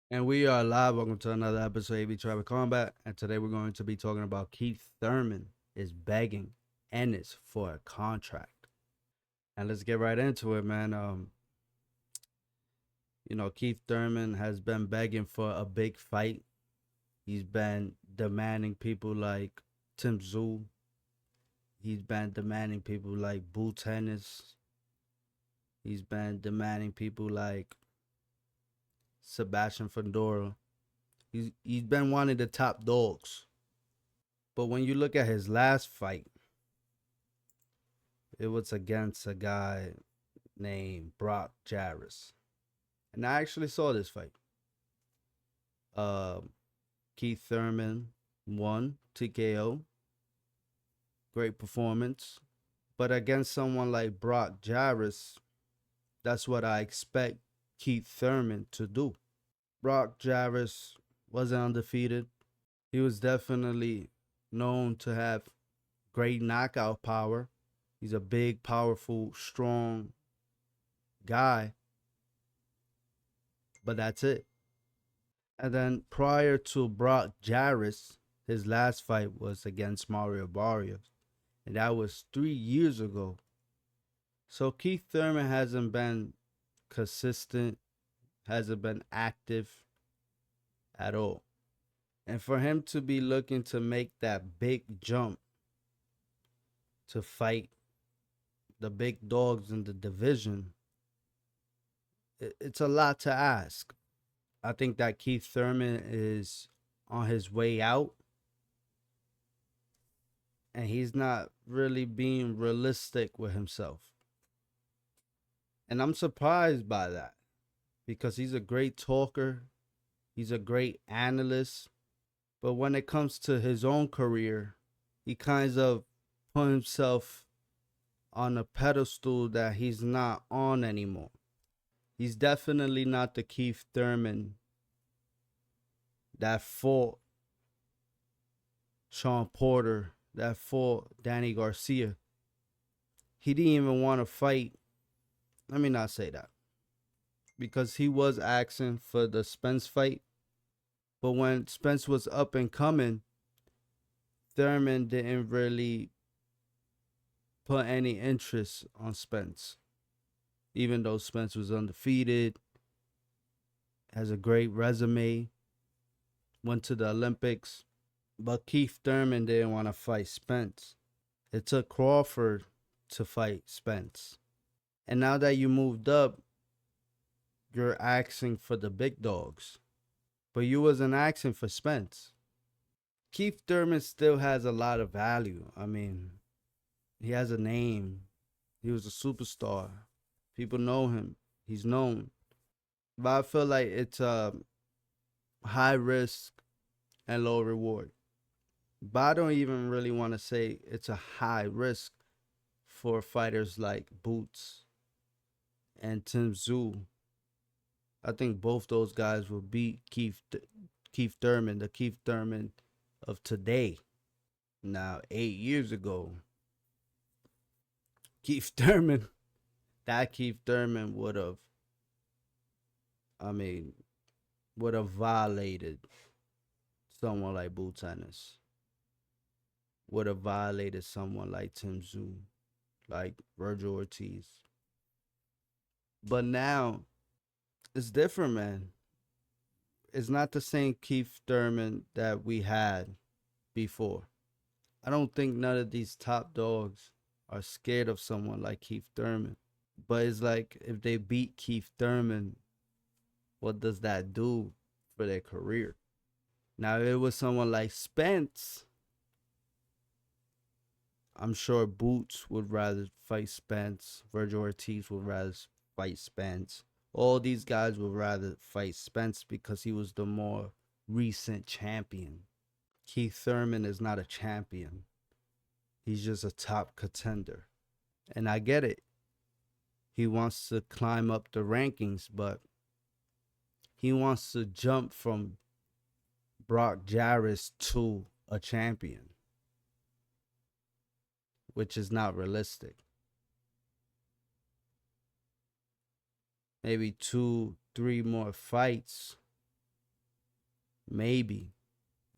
And we are live. Welcome to another episode of AB Travel Combat. And today we're going to be talking about Keith Thurman is begging Ennis for a contract. And let's get right into it, man. Keith Thurman has been begging for a big fight. He's been demanding people like Tim Tszyu. He's been demanding people like Ennis. He's been demanding people like Sebastian Fundora. He's been one of the top dogs. But when you look at his last fight, it was against a guy named Brock Jarvis. And I actually saw this fight. Uh, Keith Thurman won TKO. Great performance. But against someone like Brock Jarvis, that's what I expect Keith Thurman to do. Brock Jarvis wasn't undefeated. He was definitely known to have great knockout power. He's a big, powerful, strong guy, but that's it. And then prior to Brock Jarvis, his last fight was against Mario Barrios, and that was 3 years ago. So Keith Thurman hasn't been consistent, hasn't been active at all. And for him to be looking to make that big jump to fight the big dogs in the division, it's a lot to ask. I think that Keith Thurman is on his way out, and he's not really being realistic with himself. And I'm surprised by that because he's a great talker, he's a great analyst, but when it comes to his own career, he kind of put himself on a pedestal that he's not on anymore. He's definitely not the Keith Thurman that fought Sean Porter, that fought Danny Garcia. He didn't even want to fight. Let me not say that. Because he was asking for the Spence fight. But when Spence was up and coming, Thurman didn't really put any interest on Spence. Even though Spence was undefeated, has a great resume, went to the Olympics. But Keith Thurman didn't want to fight Spence. It took Crawford to fight Spence. And now that you moved up, you're asking for the big dogs. But you wasn't asking for Spence. Keith Thurman still has a lot of value. I mean, he has a name. He was a superstar. People know him. He's known. But I feel like it's a high risk and low reward. But I don't even really want to say it's a high risk for fighters like Boots and Tim Tszyu. I think both those guys will beat Keith Thurman, the Keith Thurman of today. Now, 8 years ago, Keith Thurman, that Keith Thurman I mean, would have violated someone like Boots Ennis, would have violated someone like Tim Tszyu, like Vergil Ortiz. But now it's different, man. It's not the same Keith Thurman that we had before. I don't think none of these top dogs are scared of someone like Keith Thurman. But it's like if they beat Keith Thurman, what does that do for their career? Now, if it was someone like Spence, I'm sure Boots would rather fight Spence. Vergil Ortiz would rather fight Spence. All these guys would rather fight Spence because he was the more recent champion. Keith Thurman is not a champion. He's just a top contender. And I get it. He wants to climb up the rankings, but he wants to jump from Brock Jarvis to a champion, which is not realistic. Maybe 2, 3 more fights maybe.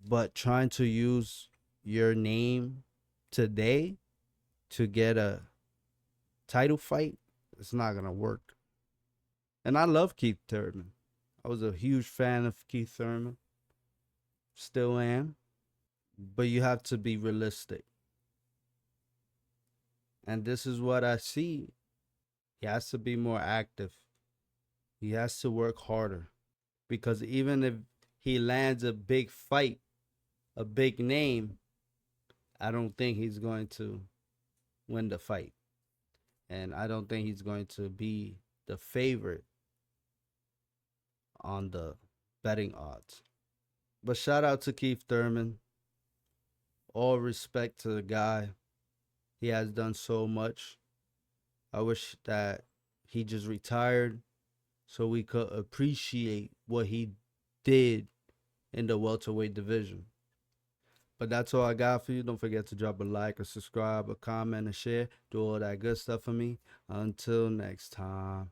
But trying to use your name today to get a title fight, it's not gonna work. And I love Keith Thurman. I was a huge fan of Keith Thurman. Still am. But you have to be realistic. And this is what I see. He has to be more active. He has to work harder. Because even if he lands a big fight, a big name, I don't think he's going to win the fight. And I don't think he's going to be the favorite on the betting odds. But shout out to Keith Thurman. All respect to the guy. He has done so much. I wish that he just retired so we could appreciate what he did in the welterweight division. But that's all I got for you. Don't forget to drop a like, a subscribe, a comment, and share. Do all that good stuff for me. Until next time.